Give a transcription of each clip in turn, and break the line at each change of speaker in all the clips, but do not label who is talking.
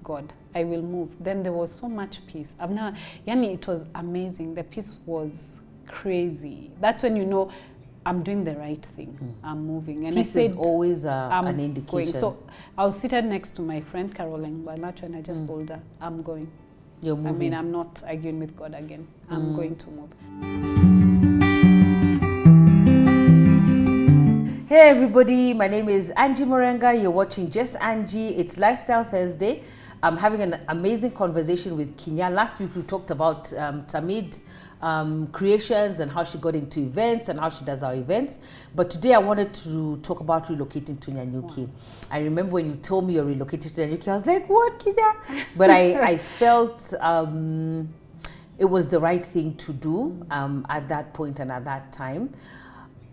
God, I will move. Then there was so much peace. It was amazing. The peace was crazy. That's when you know I'm doing the right thing. I'm moving. And
peace is always an indication.
Going. So I was seated next to my friend Caroline Banacho, and I just told her, I'm going.
You're moving.
I'm not arguing with God again. I'm going to move.
Hey everybody, my name is Angie Murenga. You're watching Just Angie. It's Lifestyle Thursday. I'm having an amazing conversation with Kinya. Last week we talked about Tahmid Creations and how she got into events and how she does our events. But today I wanted to talk about relocating to Nanyuki. Wow. I remember when you told me you're relocating to Nanyuki, I was like, what, Kinya? But I felt it was the right thing to do at that point and at that time.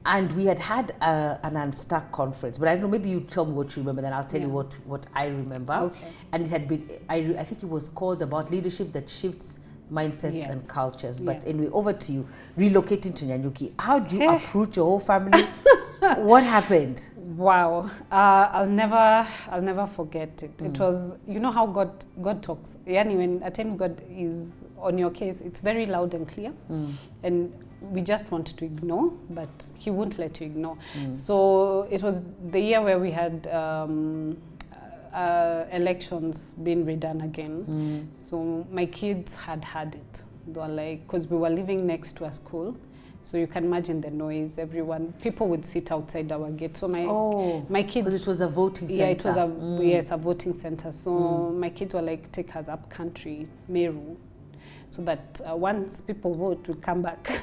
And we had an Unstuck conference, but I don't know, maybe you tell me what you remember, then I'll tell you what I remember. Okay. And it had been, I think it was called about leadership that shifts mindsets and cultures. But anyway, over to you, relocating to Nanyuki. How do you approach your whole family? What happened?
Wow, I'll never forget it. It was, you know how God talks. Yani when at times God is on your case, it's very loud and clear. And we just want to ignore, but he won't let you ignore. So it was the year where we had elections being redone again. So my kids had it. They were like, because we were living next to a school, so you can imagine the noise. People would sit outside our gate. So my kids,
because it was a voting center.
Yeah, it was a voting center. So my kids were like, take us up country, Meru, so that once people vote, we'll come back.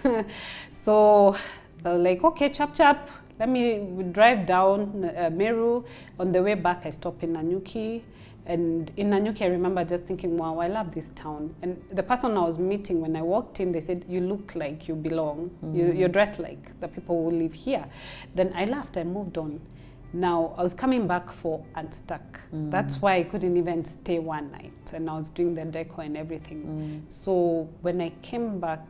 So they're like, okay, chap, we drive down Meru. On the way back, I stop in Nanyuki. And in Nanyuki, I remember just thinking, wow, I love this town. And the person I was meeting, when I walked in, they said, you look like you belong. You're dressed like the people who live here. Then I laughed, I moved on. Now, I was coming back for Unstuck. That's why I couldn't even stay one night. And I was doing the decor and everything. So when I came back,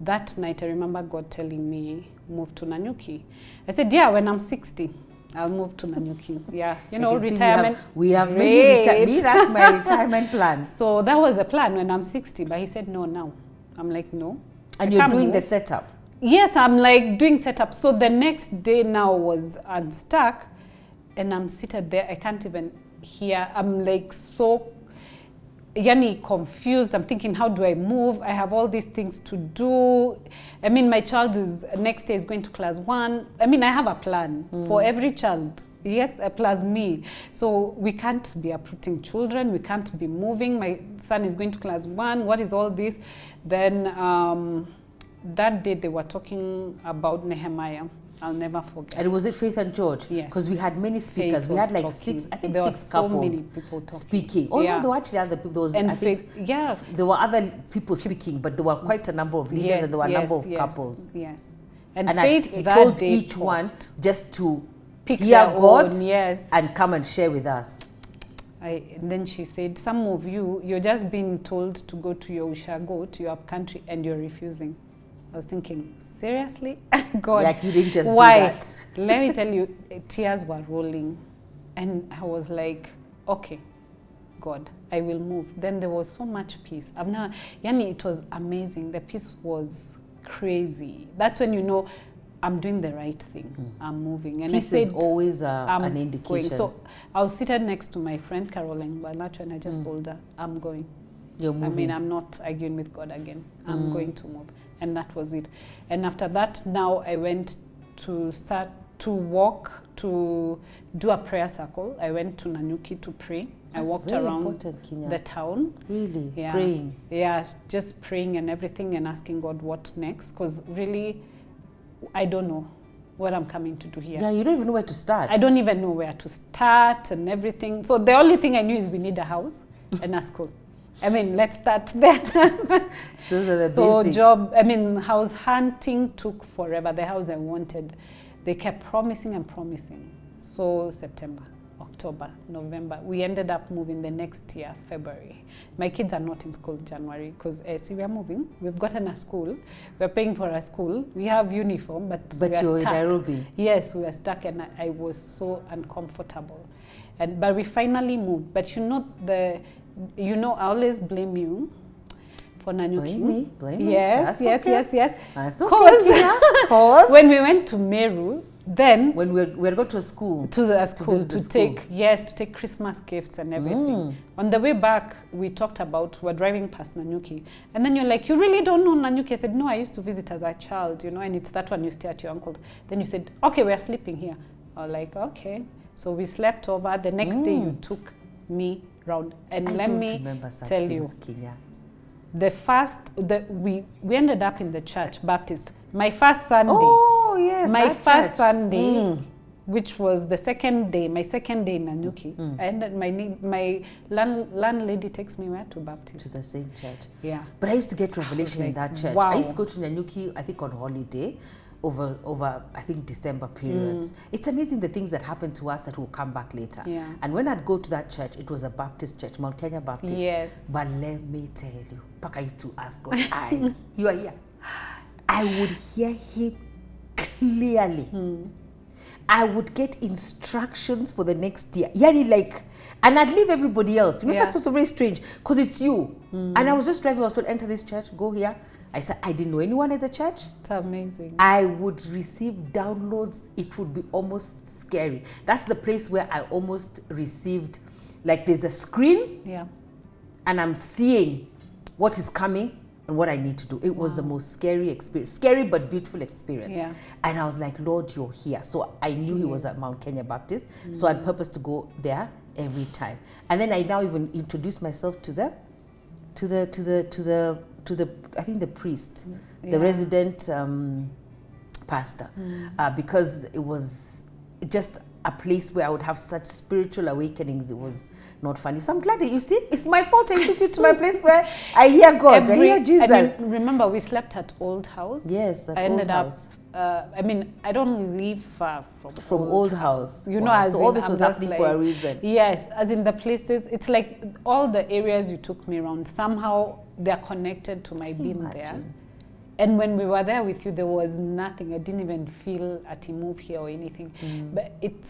that night, I remember God telling me, move to Nanyuki. I said, yeah, when I'm 60, I'll move to Nanyuki. Yeah, you know, retirement.
We have many me, that's my retirement plan.
So that was the plan when I'm 60. But he said, no, now. I'm like, no.
And you're doing the setup?
Yes, I'm like doing setup. So the next day now was Unstuck, and I'm seated there. I can't even hear. I'm like so confused. I'm thinking, how do I move? I have all these things to do. I mean, my child is next day is going to class 1. I mean, I have a plan for every child. Yes, plus me. So we can't be uprooting children. We can't be moving. My son is going to class 1. What is all this? Then that day they were talking about Nehemiah. I'll never forget.
And was it Faith and George?
Yes.
Because we had many speakers. We had like
talking.
6 couples
so many people
speaking. Oh no, there were actually other people. There were other people speaking, but there were quite a number of leaders and there were a number of couples.
Yes.
And Faith told each one just to
pick
hear God
and
come and share with us.
And then she said, some of you're just being told to go to your Ushago, to your upcountry, and you're refusing. I was thinking, seriously? God,
like you didn't just do
why?
that.
Let me tell you, tears were rolling. And I was like, okay, God, I will move. Then there was so much peace. It was amazing. The peace was crazy. That's when you know I'm doing the right thing. I'm moving. And
peace is always an indication.
Going. So I was seated next to my friend Caroline Banacho, and I just told her, I'm going.
You're moving.
I mean, I'm not arguing with God again. I'm going to move. And that was it. And after that, now I went to start to walk, to do a prayer circle. I went to Nanyuki to pray. I walked around the town.
Really?
Yeah.
Praying?
Yeah, just praying and everything and asking God what next. Because really, I don't know what I'm coming to do here.
Yeah, you don't even know where to start.
I don't even know where to start and everything. So the only thing I knew is we need a house and a school. I mean, let's start there.
Those are the
basics. House hunting took forever. The house I wanted, they kept promising and promising. So September, October, November, we ended up moving the next year, February. My kids are not in school January because see, we are moving. We've gotten a school. We're paying for a school. We have uniform, but we are
you're
stuck.
in Nairobi.
Yes, we were stuck, and I was so uncomfortable. But we finally moved. But I always blame you for Nanyuki.
Blame me.
Yes.
That's okay. Pause.
When we went to Meru, then
when we're going to a school.
To take Christmas gifts and everything. On the way back, we talked about, we're driving past Nanyuki. And then you're like, you really don't know Nanyuki? I said, no, I used to visit as a child, and it's that one you stay at your uncle's. Then you said, okay, we're sleeping here. I was like, okay. So we slept over. The next day you took me round. And let me tell you,
Kinya.
We ended up in the church, Baptist. My first Sunday.
Oh, yes.
My first Sunday, which was my second day in Nanyuki. And my landlady takes me where to Baptist?
To the same church.
Yeah.
But I used to get revelation in that church.
Wow.
I used to go to Nanyuki, I think on holiday, over I think December periods. It's amazing the things that happen to us that will come back later.
Yeah.
And when I'd go to that church, it was a Baptist church, Mount Kenya Baptist.
Yes.
But let me tell you, Paka used to ask God, you are here. I would hear him clearly. I would get instructions for the next year. And I'd leave everybody else. That's also very strange because it's you. And I was just driving, I was told, enter this church, go here. I said, I didn't know anyone at the church.
It's amazing.
I would receive downloads. It would be almost scary. That's the place where I almost received, there's a screen.
Yeah.
And I'm seeing what is coming and what I need to do. It was the most scary experience. Scary but beautiful experience.
Yeah.
And I was like, Lord, you're here. So I knew he was at Mount Kenya Baptist. So I'd purpose to go there every time. And then I now even introduced myself to the I think the priest, the resident pastor, because it was just a place where I would have such spiritual awakenings. It was not funny. So I'm glad that you see, it's my fault I took you to my place where I hear God, I hear Jesus.
And remember, we slept at Old House.
Yes, at
I
Old
ended
House.
I don't live far from
Old House.
As
so all this was happening for a reason.
Yes, as in the places, it's like all the areas you took me around, somehow they're connected to my being there. And when we were there with you, there was nothing. I didn't even feel a move here or anything. But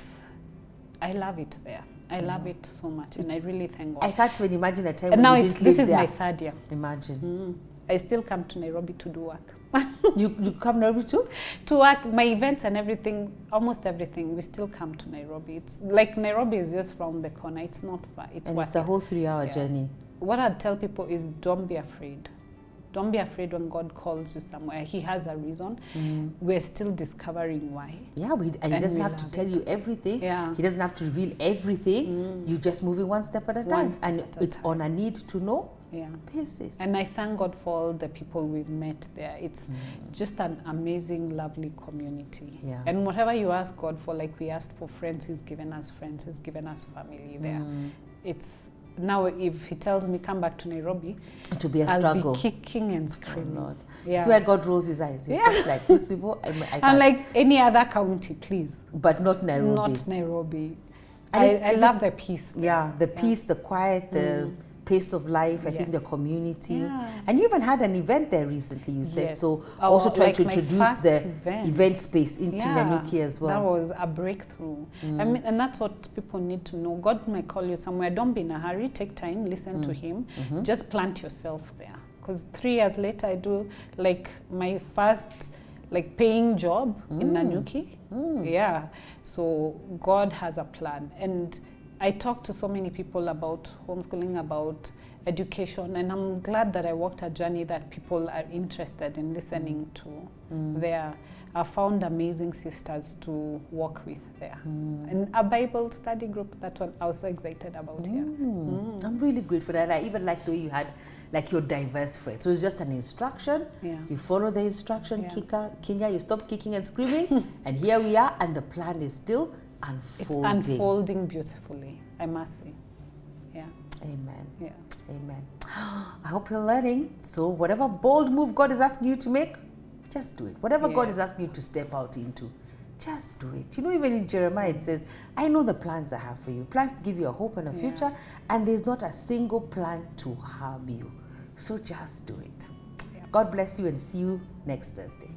I love it there. I love it so much, and I really thank God.
I can't even imagine a time
and
when
now
you didn't
this
live
is
there.
my third year.
Imagine.
I still come to Nairobi to do work.
You come Nairobi too?
To work, my events and everything, almost everything, we still come to Nairobi. It's like Nairobi is just round the corner. It's not far. It's
a whole 3-hour journey.
What I'd tell people is don't be afraid. Don't be afraid when God calls you somewhere. He has a reason. We're still discovering why.
Yeah, and he doesn't have to tell you everything.
Yeah.
He doesn't have to reveal everything. You just moving one step at a time. It's on a need to know basis.
And I thank God for all the people we've met there. It's just an amazing, lovely community.
Yeah.
And whatever you ask God for, like we asked for friends, He's given us friends, He's given us family there. It's now if He tells me come back to Nairobi,
it will be a struggle.
I'll be kicking and screaming.
Oh Lord.
Yeah.
It's where God rolls His eyes. He's just like, these people,
I'm like any other county, please.
But not Nairobi.
Not Nairobi. I love the peace.
Yeah, the peace, the quiet, the pace of life, I think the community. Yeah. And you even had an event there recently, you said. Yes. So also trying to introduce the event space into Nanyuki as well.
That was a breakthrough. I mean, and that's what people need to know. God might call you somewhere. Don't be in a hurry. Take time. Listen to Him. Just plant yourself there. Because 3 years later, I do like my first paying job in Nanyuki. Yeah. So God has a plan. And I talk to so many people about homeschooling, about education, and I'm glad that I walked a journey that people are interested in listening to there. I found amazing sisters to work with there. And a Bible study group, that one I was so excited about here.
I'm really grateful that I even like the way you had your diverse friends. So it's just an instruction. Yeah. You follow the instruction, Kinya, you stop kicking and screaming, and here we are, and the plan is still unfolding.
It's unfolding beautifully, I must say. Yeah.
Amen.
Yeah.
Amen. I hope you're learning. So whatever bold move God is asking you to make, just do it. Whatever God is asking you to step out into, just do it. Even in Jeremiah it says, I know the plans I have for you. Plans to give you a hope and a future, and there's not a single plan to harm you. So just do it. Yeah. God bless you and see you next Thursday.